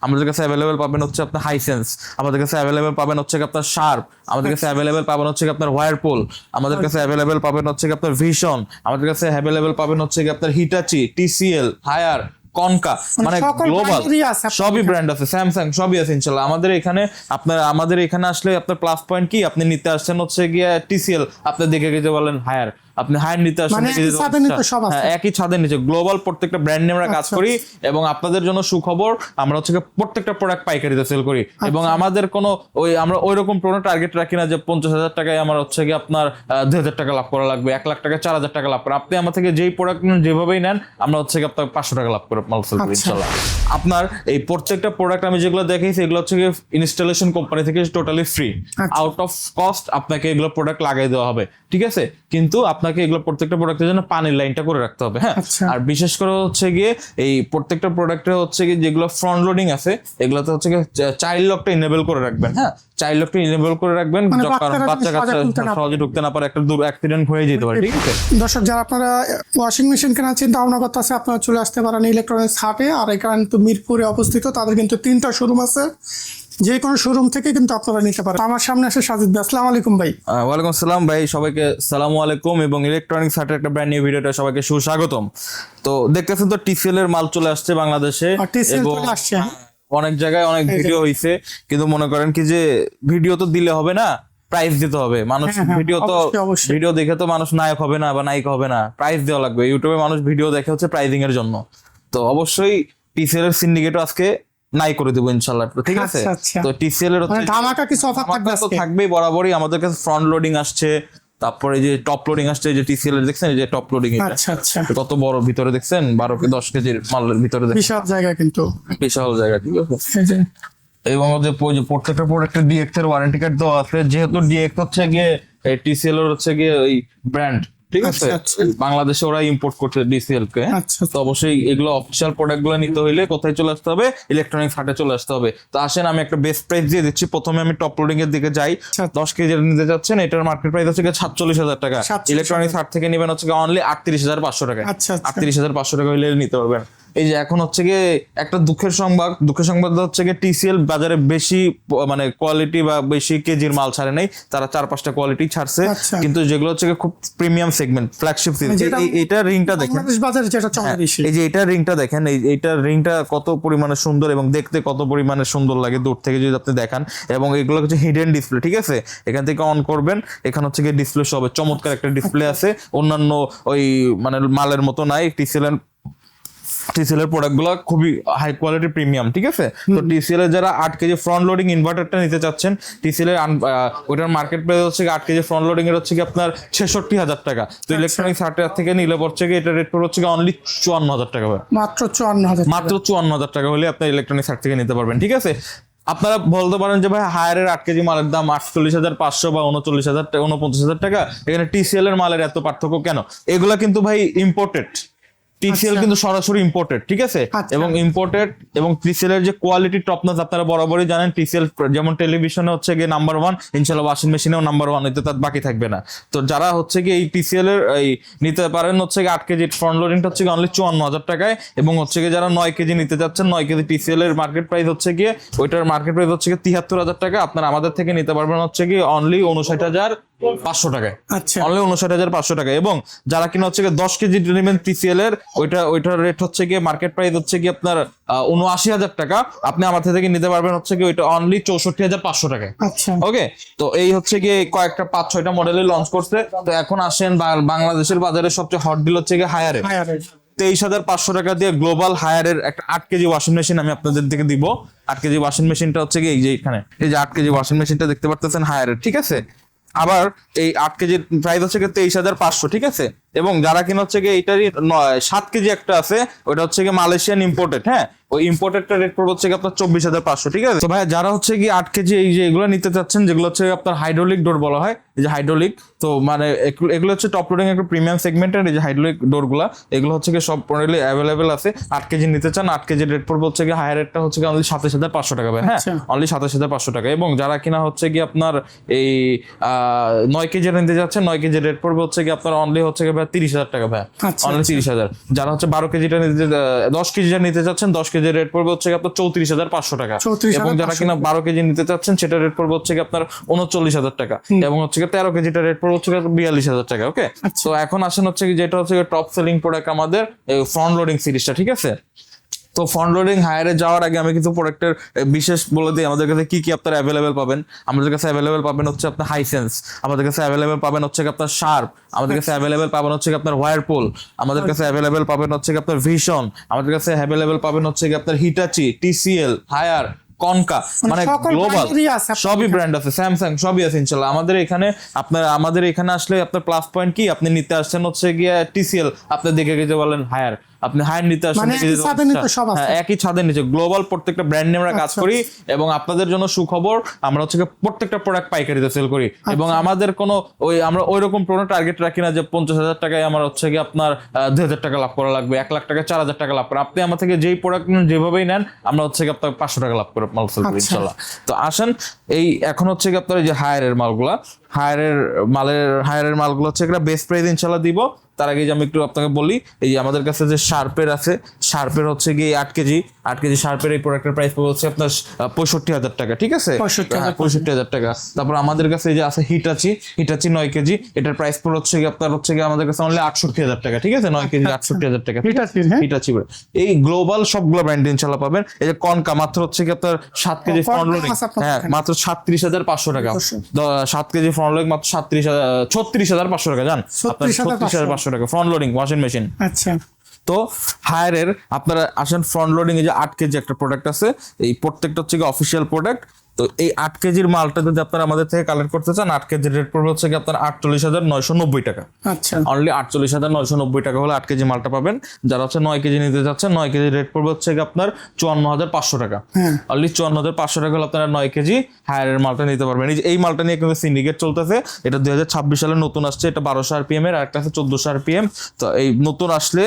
আমাদের কাছে অ্যাভেলেবেল পাবেন হচ্ছে আপনার হাইসেন্স, আমাদের কাছে অ্যাভেলেবেল পাবেন হচ্ছে আপনার শার্প, আমাদের কাছে অ্যাভেলেবেল পাবেন হচ্ছে আপনার ওয়ারপুল, আমাদের কাছে অ্যাভেলেবেল পাবেন হচ্ছে আপনার ভিশন, আমাদের কাছে অ্যাভেলেবেল পাবেন হচ্ছে আপনার হিটাচি, টিসিএল, হায়ার, কনকা, মানে গ্লোবাল সবই ব্র্যান্ড আছে, স্যামসাং সবই আছে ইনশাল্লাহ আমাদের এখানে। আমাদের এখানে আসলে আপনার প্লাস পয়েন্ট কি, আপনি নিতে আসছেন হচ্ছে গিয়ে টিসিএল, আপনি দেখে গেছে বলেন হায়ার, আপনি হায়ার নিতে আসছেন একই ছাদের নিচে গ্লোবাল প্রত্যেকটা ব্র্যান্ড নিয়ে আমরা কাজ করি। এবং আপনাদের জন্য সুখবর, আমরা হচ্ছে প্রত্যেকটা প্রোডাক্ট পাইকারিতে সেল করি এবং আমাদের কোনো আমরা ওই রকম প্রোডাক্ট টার্গেট রাখি না যে 50,000 টাকায় আমার হচ্ছে গিয়ে আপনার 2,000 টাকা লাভ করা লাগবে, 1 লাখ টাকা 4,000 টাকা লাভ করা। আপনি আমার থেকে যেই প্রোডাক্ট নেন যেভাবেই নেন, আমরা হচ্ছে গিয়ে আপনার 500 টাকা লাভ করে মাল সেল করি ইনশাআল্লাহ। আপনার এই প্রত্যেকটা প্রোডাক্ট আমি যেগুলো দেখাইছি এগুলো হচ্ছে গিয়ে ইনস্টলেশন কোম্পানি থেকে totally free, out of cost আপনাকে এগুলো প্রোডাক্ট লাগাই দেওয়া হবে, ঠিক আছে? কিন্তু আপনাকে এগুলো প্রত্যেকটা প্রোডাক্টের জন্য পানির লাইনটা করে রাখতে হবে, হ্যাঁ। আর বিশেষ করে হচ্ছে গিয়ে এই প্রত্যেকটা প্রোডাক্টে হচ্ছে গিয়ে যেগুলো ফ্রন্ট লোডিং আছে এগুলোতে হচ্ছে গিয়ে চাইল্ড লকটা ইনেবল করে রাখবেন, হ্যাঁ। চাইল্ড লকটা ইনেবল করে রাখবেন, কারণ বাচ্চা কাচ্চা সহজে ঢুকতে না পারে, একটা অ্যাক্সিডেন্ট হয়ে যেতে পারে, ঠিক আছে? দর্শক, যারা আপনারা ওয়াশিং মেশিন কেনার চিন্তা ভাবনা করতেছে, আপনারা চলে আসতে পারেন ইলেকট্রনিক্স হাটে। আর এখানে কিন্তু মিরপুরে অবস্থিত, তাদের কিন্তু 3টা শোরুম আছে, যে কোনো শোরুম থেকে কিন্তু আপনারা নিতে পারেন। আমার সামনে আসে সাজিদ ভাই। আসসালামু আলাইকুম ভাই। ওয়ালাইকুম আসসালাম ভাই, সবাইকে সালামু আলাইকুম এবং ইলেকট্রনিক্স হাটের একটা ব্র্যান্ড নিউ ভিডিওতে সবাইকে সুস্বাগতম। তো দেখতেছেন তো টিসিএল এর মাল চলে আসছে বাংলাদেশে এবং অনেক জায়গায় অনেক ভিডিও হইছে, কিন্তু মনে করেন কি যে ভিডিও তো দিলে হবে না, প্রাইস দিতে হবে। মানুষ ভিডিও দেখে তো মানুষ নায়ক হবে না বা নায়িকা হবে না, প্রাইস দেওয়া লাগবে। ইউটিউবে মানুষ ভিডিও দেখে হচ্ছে প্রাইজিং এর জন্য, তো অবশ্যই টিসিএল এর সিন্ডিকেটও আজকে নাই করে দেবো ইনশাআল্লাহ, ঠিক আছে? তো টিসিএল এর ধামাকা কিছু অফার থাকবে তো থাকবেই বরাবরই। আমাদের কাছে ফ্রন্ট লোডিং আসছে, তারপরে যে টপ লোডিং আসছে, যে টিসিএল এর দেখছেন যে টপ লোডিং, কত বড় ভিতরে দেখছেন, 12-10 কেজির মালের ভিতরে বিশাল জায়গা, কিন্তু বিশাল জায়গা, ঠিক আছে? এবং যে প্রত্যেকটা প্রোডাক্টের ডিএক্স এর ওয়ারেন্টি কার্ড দেওয়া আছে, যেহেতু ডিএক্স হচ্ছে গিয়ে টিসিএল এর হচ্ছে গিয়ে ওই ব্র্যান্ড, ঠিক আছে? বাংলাদেশে ওরা ইম্পোর্ট করছে ডিসিএল কে, তো অবশ্যই এগুলো অফিসিয়াল প্রোডাক্ট গুলো নিতে হইলে কোথায় চলে আসতে হবে? ইলেকট্রনিক্স হাটে চলে আসতে হবে। তো আসেন আমি একটা বেস্ট প্রাইস দিয়ে দিচ্ছি। প্রথমে আমি টপ লোডিং এর দিকে যাই। 10 কেজি নিতে যাচ্ছেন, এটার মার্কেট প্রাইস হচ্ছে 47,000 টাকা। ইলেকট্রনিক্স হাট থেকে নেবেন হচ্ছে অনলি 38,500 টাকা। 38,500 টাকা হইলে নিতে পারবেন। এই যে এখন হচ্ছে গিয়ে একটা দুঃখের সংবাদ হচ্ছে গিয়ে টিসিএল বাজারে বেশি মানে কোয়ালিটি বা বেশি কেজির মাল ছাড়ে নাই, তারা 4-5টা কোয়ালিটি ছাড়ছে, কিন্তু যেগুলো হচ্ছে খুব প্রিমিয়াম সেগমেন্ট, ফ্ল্যাগশিপ সিরিজ। এইটা রিংটা দেখেন, এই যে এটা রিংটা দেখেন, এইটা রিংটা কত পরিমাণে সুন্দর এবং দেখতে কত পরিমাণে সুন্দর লাগে দূর থেকে যদি আপনি দেখান। এবং এগুলো হচ্ছে হিডেন ডিসপ্লে, ঠিক আছে? এখান থেকে অন করবেন, এখানে হচ্ছে গিয়ে ডিসপ্লে সব চমৎকার একটা ডিসপ্লে আছে, অন্যান্য ওই মানে মালের মতো নাই। টিসিএল এর প্রোডাক্ট গুলো খুবই হাই কোয়ালিটি প্রিমিয়াম, ঠিক আছে? তো টিসিএল এর যারা 8 কেজি ফ্রন্ট লোডিং ইনভার্টারটা নিতে চাচ্ছেন, টিসিএল এর ওটার মার্কেট প্রাইস হচ্ছে 8 কেজি ফ্রন্ট লোডিং এর হচ্ছে কি আপনার 66,000 টাকা। তো ইলেকট্রনিক্স হাট থেকে নিলে পড়ছে কি এটা রেট হচ্ছে অনলি 54,000 টাকা, মাত্র 54,000 টাকা হলে আপনি ইলেকট্রনিক্স হাট থেকে নিতে পারবেন, ঠিক আছে? আপনারা বলতে পারেন যে ভাই হায়ারের 8 কেজি মালের দাম 48,500 বা 39,000 টাকা, এখানে টিসিএল এর মালের এত পার্থক্য কেন? এগুলা কিন্তু ভাই ইম্পোর্টেড, টিসিএল কিন্তু সরাসরি ইম্পোর্টেড, ঠিক আছে? এবং ইম্পোর্টেড এবং টিসিএল এর যে কোয়ালিটি টপনচ আপনারা বরাবরই জানেন। টিসিএল যেমন টেলিভিশনে হচ্ছে গিয়ে নাম্বার 1, ইনশাআল্লাহ ওয়াশিং মেশিনেও নাম্বার 1 হইতে তার বাকি থাকবে না। তো যারা হচ্ছে গিয়ে এই টিসিএল এর এই নিতে পারেন হচ্ছে গিয়ে 8 কেজি ফ্রন্ট লোডিংটা হচ্ছে অনলি 54,000 টাকায়। এবং হচ্ছে গিয়ে যারা 9 কেজি নিতে যাচ্ছেন, 9 কেজি টিসিএল এর মার্কেট প্রাইস হচ্ছে গিয়ে ওইটার মার্কেট প্রাইস হচ্ছে গিয়ে 73,000 টাকা। আপনারা আমাদের থেকে নিতে পারবেন হচ্ছে গিয়ে অনলি 59,500 টাকায়, অনলি 59,500 টাকা। এবং যারা কিনা হচ্ছে গিয়ে 10 কেজি নেবেন টিসিএল এর, ওইটার রেট হচ্ছে গিয়ে মার্কেট প্রাইস হচ্ছে গিয়ে আপনার 79,000 টাকা। আপনি আমার থেকে নিতে পারবেন হচ্ছে গিয়ে ওইটা অনলি 64,500 টাকায়। ওকে, তো এই হচ্ছে গিয়ে কয়েকটা 5-6টা মডেলে লঞ্চ করছে। তো এখন আসেন বাংলাদেশের বাজারে সবচেয়ে হট ডিল হচ্ছে গিয়ে হায়ারে। 23,500 টাকা দিয়ে গ্লোবাল হায়ারের একটা 8 কেজি ওয়াশিং মেশিন আমি আপনাদের থেকে দিব। 8 কেজি ওয়াশিং মেশিনটা হচ্ছে গিয়ে এই যে এখানে, এই যে 8 কেজি ওয়াশিং মেশিনটা দেখতে পাচ্ছেন হায়ারের, ঠিক আছে? আবার এই 8 কেজির প্রাইস হচ্ছে 23,500, ঠিক আছে? এবং যারা কিনা হচ্ছে গিয়ে এটারই 7 কেজি একটা আছে, ওইটা হচ্ছে গিয়ে মালয়েশিয়ান ইম্পোর্টেড, হ্যাঁ। ওই ইম্পোর্টেডটা রেট পড়বে হচ্ছে আপনার 24,500, ঠিক আছে? তো ভাই যারা হচ্ছে গিয়ে 8 কেজি এই যে এগুলো নিতে চাচ্ছেন, যেগুলো হচ্ছে আপনার হাইড্রোলিক ডোর বলা হয়, এই যে হাইড্রোলিক, তো মানে এগুলো হচ্ছে টপ লোডিং একটা প্রিমিয়াম সেগমেন্টের এই যে হাইড্রোলিক ডোর গুলা, এগুলো হচ্ছে গিয়ে সব মডেলে অ্যাভেলেবেল আছে। 8 কেজি নিতে চান, 8 কেজি রেট পড়বে হচ্ছে গিয়ে হায়ার রেটটা হচ্ছে গিয়ে অনলি 27,500 টাকা ভাই, হ্যাঁ, অনলি 27,500 টাকা। এবং যারা কিনা হচ্ছে গিয়ে আপনার এই 9 কেজি নিতে যাচ্ছেন, 9 কেজি রেট পড়বে হচ্ছে গিয়ে আপনার অনলি হচ্ছে গিয়ে 30,000 টাকা ভাই, আচ্ছা, অনলি 30,000। যারা হচ্ছে 12 কেজিটা নিতে 10 কেজিটা নিতে চাচ্ছেন 10 কেজির রেট পড়বে হচ্ছে আপনার 34,500 টাকা। 34,500 এবং যারা কিনা 12 কেজি নিতে চাচ্ছেন সেটা রেট পড়বে হচ্ছে আপনার 39,000 টাকা। এবং হচ্ছে 13 কেজিটা রেট পড়বে হচ্ছে 42,000 টাকা। ওকে, তো এখন আসেন হচ্ছে যেটা হচ্ছে টপ সেলিং প্রোডাক্ট আমাদের ফ্রন্ট লোডিং সিরিজটা, ঠিক আছে। তো ফ্রন্ট লোডিং হায়ারে যাওয়ার আগে আমি কিছু প্রোডাক্টের বিশেষ বলে দিই আমাদের কাছে কি কি আপনারা অ্যাভেলেবেল পাবেন। আমাদের কাছে অ্যাভেলেবেল পাবেন হচ্ছে আপনার হাইসেন্স, আমাদের কাছে অ্যাভেলেবেল পাবেন হচ্ছে আপনার শার্প, আমাদের কাছে অ্যাভেলেবেল পাবেন হচ্ছে আপনার ওয়ারপুল, আমাদের কাছে অ্যাভেলেবেল পাবেন হচ্ছে আপনার ভিশন, আমাদের কাছে অ্যাভেলেবেল পাবেন হচ্ছে আপনার হিটাচি, টিসিএল, হায়ার, কনকা, মানে সকল গ্লোবাল brand-এরই আছে আপনাদের সবই ব্র্যান্ড আছে, স্যামসাং সবই আছে ইনশাআল্লাহ। আমাদের এখানে আসলে আপনার প্লাস পয়েন্ট কি, আপনি নিতে আসছেন হচ্ছে গিয়ে টিসিএল, আপনি দেখে গেছে বলেন হায়ার, আপনি হায়ার নিতে আসছেন মানে একই ছাদের নিচে সব আছে। একই ছাদের নিচে গ্লোবাল প্রত্যেকটা ব্র্যান্ড নিয়ে আমরা কাজ করি। এবং আপনাদের জন্য সুখবর, আমরা হচ্ছে প্রত্যেকটা প্রোডাক্ট পাইকারিতে সেল করি। এবং আমাদের কোনো আমরা ওই রকম কোনো টার্গেট রাখি না যে 50,000 টাকায় আমার হচ্ছে গিয়ে আপনার 2,000 টাকা লাভ করা লাগবে, 1 লাখ টাকা 4,000 টাকা লাভ করা। আপনি আমার থেকে যেই প্রোডাক্ট নেন যেভাবেই নেন, আমরা হচ্ছে গিয়ে আপনার 500 টাকা লাভ করে মাল সেল করি ইনশাআল্লাহ। তো আসেন এখন হচ্ছে গিয়ে আপনার এই যে হায়ারের মালগুলা, হায়ারের মালগুলো হচ্ছে একটা বেস্ট প্রাইস ইনশাআল্লাহ দিব। তার আগে যে আমি একটু আপনাকে বলি, এই আমাদের কাছে যে শার্পের আছে, শার্পের হচ্ছে গিয়ে 8 কেজি শার্পের এই প্রোডাক্টের প্রাইস পড়বে হচ্ছে আপনার 65,000 টাকা, ঠিক আছে, 65,000 টাকা। তারপর আমাদের কাছে এই যে আছে হিটাচি 9 কেজি, এটার প্রাইস পড়বে হচ্ছে গিয়ে আপনার হচ্ছে গিয়ে আমাদের কাছে অনলি 68,000 টাকা, ঠিক আছে, 9 কেজি 68,000 টাকা হিটাচি। এই গ্লোবাল সবগুলো ব্র্যান্ড ইনশাআল্লাহ পাবেন। এই যে কনকা মাত্র হচ্ছে গিয়ে আপনার 7 কেজি ফ্রন্ট লোডিং, হ্যাঁ মাত্র 37,500 টাকা, 7 কেজি ফ্রন্ট লোডিং মাত্র 36,500 টাকা, জান আপনার 36,500 টাকা ফ্রন্ট লোডিং ওয়াশিং মেশিন। আচ্ছা, তো হায়ারের আপনারা আসেন ফ্রন্ট লোডিং এ যে 8 কেজি একটা প্রোডাক্ট আছে, এই প্রত্যেকটা হচ্ছে অফিসিয়াল প্রোডাক্ট। তো এই 8 কেজির মালটা যদি আপনারা আমাদের থেকে কালেক্ট করতে চান, 8 কেজির রেট পড়বে হচ্ছে আপনার 48,990 টাকা। আচ্ছা, অনলি 48,990 টাকা হলে 8 কেজি মালটা পাবেন। যারা হচ্ছে 9 কেজি নিতে চাচ্ছেন, 9 কেজির রেট পড়বে হচ্ছে আপনার 54,500 টাকা। অনলি 54,500 টাকা হলে আপনারা 9 কেজি হায়ারের মালটা নিতে পারবেন। এই মালটা নিয়ে কিন্তু সিন্ডিকেট চলতেছে, এটা 2026 সালে নতুন আসছে, এটা 1200 RPM এর, আর একটা আছে 1400 RPM। তো এই নতুন আসলে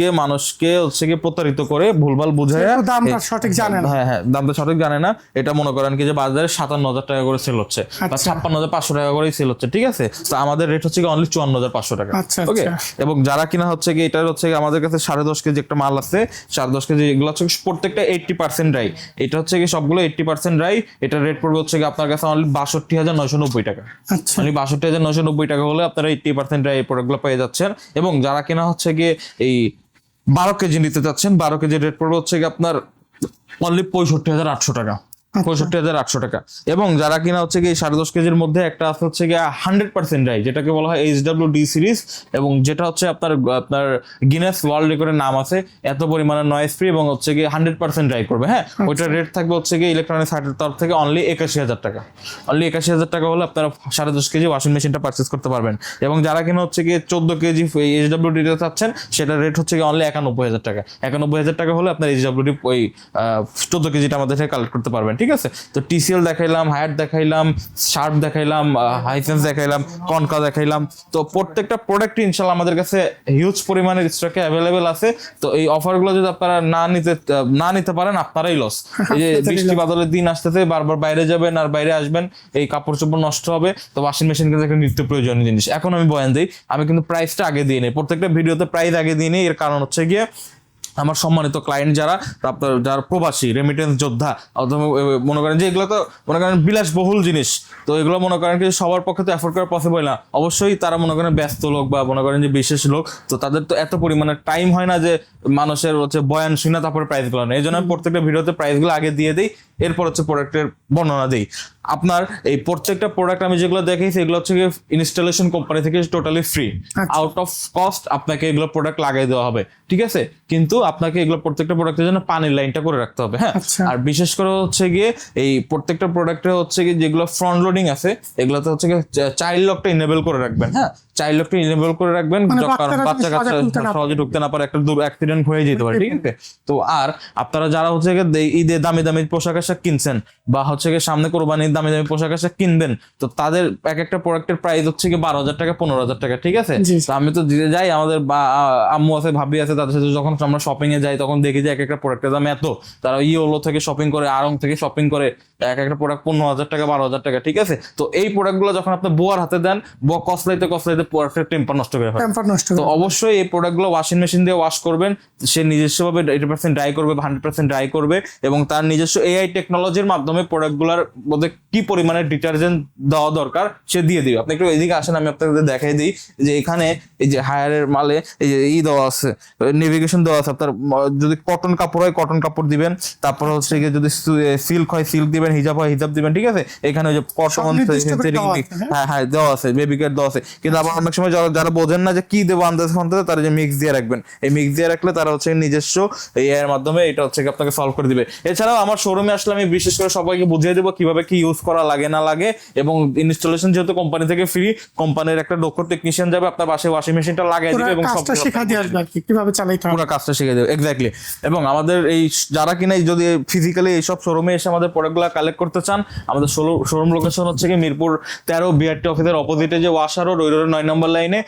মানুষকে হচ্ছে কি প্রতারিত করে ভুলভাল বুঝায়, দামটা সঠিক জানে না। হ্যাঁ দামটা সঠিক জানে না। এটা মনে করেন কি যে বাজারে 57,000 টাকা করে সেল হচ্ছে বা 56,500 টাকা করে সেল হচ্ছে, ঠিক আছে। তো আমাদের রেট হচ্ছে অনলি 54,500 টাকা। ওকে, এবং যারা কিনা হচ্ছে কি এটার হচ্ছে আমাদের কাছে 10.5 কেজি একটা মাল আছে, 10.5 কেজি, এগুলো হচ্ছে প্রত্যেকটা 80% ড্রাই, এটা হচ্ছে কি সবগুলো 80% ড্রাই। এটার রেট পড়বে হচ্ছে আপনার কাছে অনলি 62,990 টাকা। অনলি 62,990 টাকা হলে আপনারা 80% ড্রাই এই প্রোডাক্টগুলো পেয়ে যাচ্ছেন। এবং যারা কিনা হচ্ছে কি এই 12 কেজি নিতে চাচ্ছেন, 12 কেজির রেট পড়বে হচ্ছে আপনার অনলি 65,800 টাকা, 65,800 টাকা। এবং যারা কিনা হচ্ছে কি 10.5 কেজির মধ্যে একটা আছে হচ্ছে গিয়ে 100% ড্রাই, যেটাকে বলা হয় HWD সিরিজ, এবং যেটা হচ্ছে আপনার গিনেস ওয়ার্ল্ড রেকর্ডের নাম আছে, এত পরিমাণে নয়েজ ফ্রি এবং হচ্ছে গিয়ে 100% ড্রাই করবে। হ্যাঁ, ওইটার রেট থাকবে হচ্ছে গিয়ে ইলেকট্রনিক্স হাটের তরফ থেকে অনলি 81,000 টাকা। অনলি 81,000 টাকা হলে আপনারা 10.5 কেজি ওয়াশিং মেশিনটা পারচেস করতে পারবেন। এবং যারা কিনা হচ্ছে গিয়ে 14 কেজি HWD চাচ্ছেন, সেটার রেট হচ্ছে গিয়ে অনলি 91,000 টাকা। 91,000 টাকা হলে আপনার HWD ওই 14 কেজিটা আমাদের থেকে কালেক্ট করতে পারবেন, ঠিক আছে। তো টিসিএল দেখাইলাম, হায়ার দেখাইলাম, শার্প দেখাইলাম, হাইসেন্স দেখাইলাম, কনকা দেখাইলাম। তো প্রত্যেকটা প্রোডাক্ট ইনশাআল্লাহ আমাদের কাছে হিউজ পরিমাণের স্টকে অ্যাভেলেবেল আছে। তো এই অফারগুলো যদি আপনারা না নিতে পারেন, আপনারাই লস। এই যে বৃষ্টি বাদলের দিন আসতেছে, বারবার বাইরে যাবেন আর বাইরে আসবেন, এই কাপড় চোপড় নষ্ট হবে। তো ওয়াশিং মেশিন কিন্তু একটা নিত্য প্রয়োজনীয় জিনিস। এখন আমি বয়ান দিই, আমি কিন্তু প্রাইসটা আগে দিয়ে নিই, প্রত্যেকটা ভিডিওতে প্রাইস আগে দিয়ে নিই। এর কারণ হচ্ছে গিয়ে আমার সম্মানিত ক্লায়েন্ট যারা প্রবাসী রেমিটেন্স যোদ্ধা, অথবা মনে করেন যে এগুলো তো মনে করেন বিলাসবহুল জিনিস, তো এগুলো মনে করেন কি সবার পক্ষে তো অ্যাফোর্ড করা পসিবল না। অবশ্যই তারা মনে করেন ব্যস্ত লোক বা মনে করেন যে বিশেষ লোক, তো তাদের তো এত পরিমাণে টাইম হয় না যে মানুষের হচ্ছে বয়ান শুনে তারপরে প্রাইসগুলো নেই। এই জন্য আমি প্রত্যেকটা ভিডিওতে প্রাইসগুলো আগে দিয়ে দিই, এরপর হচ্ছে প্রোডাক্টের বর্ণনা দিই। আপনার এই প্রত্যেকটা প্রোডাক্ট আমি যেগুলো দেখাইছি, এগুলো হচ্ছে ইনস্টলেশন কোম্পানি থেকে totally free, out of cost আপনাকে এগুলো প্রোডাক্ট লাগাই দেওয়া হবে, ঠিক আছে। কিন্তু আপনাকে এগুলো প্রত্যেকটা প্রোডাক্টের জন্য পানির লাইনটা করে রাখতে হবে। হ্যাঁ, আর বিশেষ করে হচ্ছে গিয়ে এই প্রত্যেকটা প্রোডাক্টে হচ্ছে গিয়ে যেগুলো ফ্রন্ট লোডিং আছে, এগুলোতে হচ্ছে গিয়ে চাইল্ড লকটা ইনেবল করে রাখবেন। হ্যাঁ, চাইল্ড লকটা ইনেবল করে রাখবেন, কারণ বাচ্চা কাচ্চা সহজে ঢুকতে না পারে, একটা অ্যাক্সিডেন্ট হয়ে যেতে পারে, ঠিক আছে। তো আর আপনারা যারা হচ্ছে গিয়ে ঈদে দামি দামি পোশাক আশাক কিনছেন বা হচ্ছে গিয়ে সামনে কোরবানির দামি দামি পোশাক আশাক কিনবেন, তো তাদের এক একটা প্রোডাক্টের প্রাইস হচ্ছে গিয়ে 12,000 টাকা, 15,000 টাকা, ঠিক আছে। তো আমি তো দিতে যাই, আমাদের আম্মু আছে, ভাবি আছে, তাদের সাথে যখন আমরা শপিং এ যাই তখন দেখি যে এক একটা প্রোডাক্টের দাম এত। তারা ইওলো থেকে শপিং করে, আড়ং থেকে শপিং করে, এক একটা প্রোডাক্ট 15,000 টাকা, 12,000 টাকা, ঠিক আছে। তো এই প্রোডাক্টগুলো যখন আপনি বুয়ার হাতে দেন, বুয়া কসলাইতে যে পারফেক্ট টেম্পার নষ্ট করে ফেলে। টেম্পার নষ্ট তো অবশ্যই এই প্রোডাক্টগুলো ওয়াশিং মেশিন দিয়ে ওয়াশ করবেন, সে নিজস্বভাবে 80% ড্রাই করবে, 100% ড্রাই করবে, এবং তার নিজস্ব এআই টেকনোলজির মাধ্যমে প্রোডাক্টগুলোর মধ্যে কি পরিমাণে ডিটারজেন্ট দেওয়া দরকার সে দিয়ে দিবে। আপনি একটু এদিকে আসেন, আমি আপনাদের দেখাই দিই যে এখানে এই যে হায়ারের মালে এই যে দেওয়া আছে, নেভিগেশন দেওয়া আছে। আপনার যদি কটন কাপড় হয় কটন কাপড় দিবেন, তারপর হচ্ছে গিয়ে যদি সিল্ক হয় সিল্ক দিবেন, হিজাব হয় হিজাব দিবেন, ঠিক আছে। এখানে ওই যে কটন, হ্যাঁ হ্যাঁ দেওয়া আছে, বেবি কেয়ার দেওয়া আছে। কিন্তু আবার অনেক সময় যারা বোঝেন না যে কি দেবো আন্দাজ ফান্দাজে, তারা যে মিক্স দিয়ে রাখবেন, এই মিক্স দিয়ে রাখলে তারা হচ্ছে নিজস্ব এই এর মাধ্যমে এটা হচ্ছে আপনাকে সলভ করে দিবে। এছাড়াও আমার শোরুমে আসলে আমি বিশেষ করে সবাইকে বুঝিয়ে দেবো কিভাবে কি ইউজ করা লাগে না লাগে, এবং ইনস্টলেশন যেহেতু কোম্পানি থেকে ফ্রি, কোম্পানির একটা দক্ষ টেকনিশিয়ান যাবে আপনার বাসায় ওয়াশিং মেশিনটা লাগাই দিবে এবং সব শেখা দিয়ে আসবে আর কি কিভাবে চালাইতে হবে, পুরো কাজটা শিখে দেবে। এক্স্যাক্টলি। এবং আমাদের এই যারা কিনা যদি ফিজিক্যালি এইসব শোরুমে এসে আমাদের প্রোডাক্টগুলো কালেক্ট করতে চান, আমাদের শোরুম লোকেশন হচ্ছে কি মিরপুর 13 বিআরটি অফিসের অপোজিটে যে ওয়াশা রোড, ওই রোডের 9 নম্বর লাইনে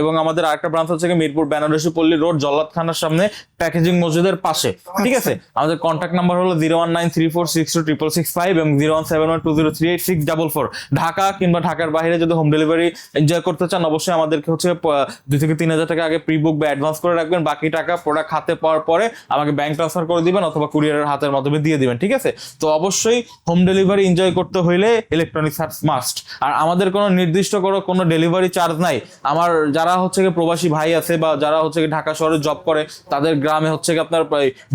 এবং আমাদের আরেকটা ব্রাঞ্চ হচ্ছে কি মিরপুর বেনারসি পল্লী রোড, জল্লাদখানার সামনে প্যাকেজিং মসজিদের পাশে, ঠিক আছে। আমাদের কন্ট্যাক্ট নাম্বার হলো 01934626665 এবং 01712038644। ঢাকা কিংবা ঢাকার বাইরে যদি হোম ডেলিভারি এনজয় করতে চান, অবশ্যই আমাদেরকে হচ্ছে 2 থেকে 3 হাজার টাকা আগে প্রি বুক বা অ্যাডভান্স করে রাখবেন, বাকি টাকা প্রোডাক্ট হাতে পাওয়ার পরে আমাকে ব্যাংক ট্রান্সফার করে দিবেন অথবা কুরিয়ারের হাতের মাধ্যমে দিয়ে দিবেন, ঠিক আছে। তো অবশ্যই হোম ডেলিভারি এনজয় করতে হইলে ইলেকট্রনিক্স হার্টস মাস্ট। আর আমাদের কোনো নির্দিষ্ট কোনো ডেলিভারি চার্জ নাই। আমার যারা হচ্ছে প্রবাসী ভাই আছে বা যারা হচ্ছে ঢাকা শহরে জব করে, তাদের গ্রামে হচ্ছে আপনার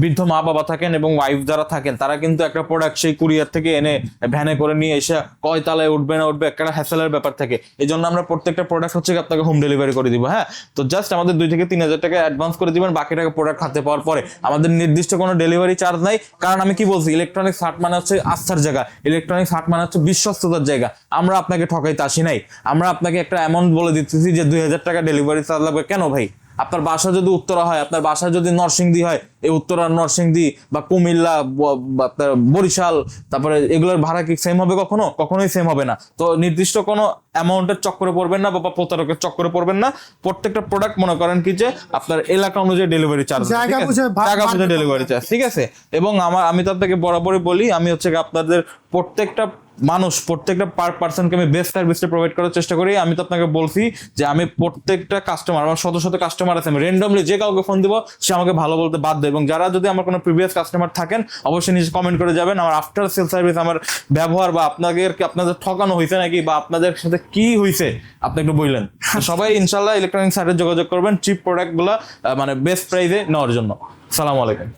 বৃদ্ধ মা বাবা থাকেন এবং ওয়াইফ যারা থাকেন, তারা কিন্তু একটা প্রোডাক্ট সেই কুরিয়ার থেকে এনে ভ্যানে করে নিয়ে এসে কয় তালায় উঠবে না উঠবে একটা হ্যাসেলের ব্যাপার থাকে। এই জন্য আমরা প্রত্যেকটা প্রোডাক্ট হচ্ছে আপনাকে হোম ডেলিভারি করে দিব। হ্যাঁ, তো জাস্ট আমাদের 2 থেকে 3 হাজার টাকা অ্যাডভান্স করে দিবেন, বাকি টাকা প্রোডাক্ট হাতে পাওয়ার পরে। আমাদের নির্দিষ্ট কোনো ডেলিভারি চার্জ নাই, কারণ আমি কি বলছি, ইলেকট্রনিক্স হাট মানে হচ্ছে আস্থার জায়গা, ইলেকট্রনিক্স হাট মানে হচ্ছে বিশ্বস্ততার জায়গা। আমরা আপনাকে ঠকাইতে আসি নাই, আমরা আপনাকে একটা অ্যামাউন্ট বলে দিতেছি যে 2000 টাকা ডেলিভারি চার্জ লাগবে। কেন ভাই? আপনার বাসা যদি উত্তরা হয়, আপনার বাসা যদি নরসিংদী হয়, এই উত্তরা নরসিংদী বা কুমিল্লা আপনার বরিশাল, তারপরে এগুলোর ভাড়া কি সেম হবে? কখনোই সেম হবে না। তো নির্দিষ্ট কোনো অ্যামাউন্টের চক্করে পড়বেন না বা প্রতারকের চক্করে পড়বেন না। প্রত্যেকটা প্রোডাক্ট মনে করেন কি যে আপনার এলাকা অনুযায়ী ডেলিভারি চার্জ, জায়গা বুঝে ডেলিভারি চার্জ, ঠিক আছে। এবং আমি তো আপনাকে বরাবরই বলি, আমি হচ্ছে আপনাদের প্রত্যেকটা পার পার্সনকে আমি বেস্ট সার্ভিসটা প্রোভাইড করার চেষ্টা করি। আমি তো আপনাকে বলছি যে আমি প্রত্যেকটা কাস্টমার, আমার শত কাস্টমার আছে, আমি র্যান্ডমলি যে কাউকে ফোন দিব সে আমাকে ভালো বলতে বাধ্য। এবং যারা যদি আমার কোনো প্রিভিয়াস কাস্টমার থাকেন, অবশ্যই নিচে কমেন্ট করে যাবেন আমার আফটার সেল সার্ভিস, আমার ব্যবহার বা আপনাদের ঠকানো হয়েছে নাকি বা আপনাদের সাথে কি হয়েছে আপনি একটু বললেন। সবাই ইনশাল্লাহ ইলেকট্রনিক সাইটে যোগাযোগ করবেন চিপ প্রোডাক্টগুলো মানে বেস্ট প্রাইসে নেওয়ার জন্য। আসসালামু আলাইকুম।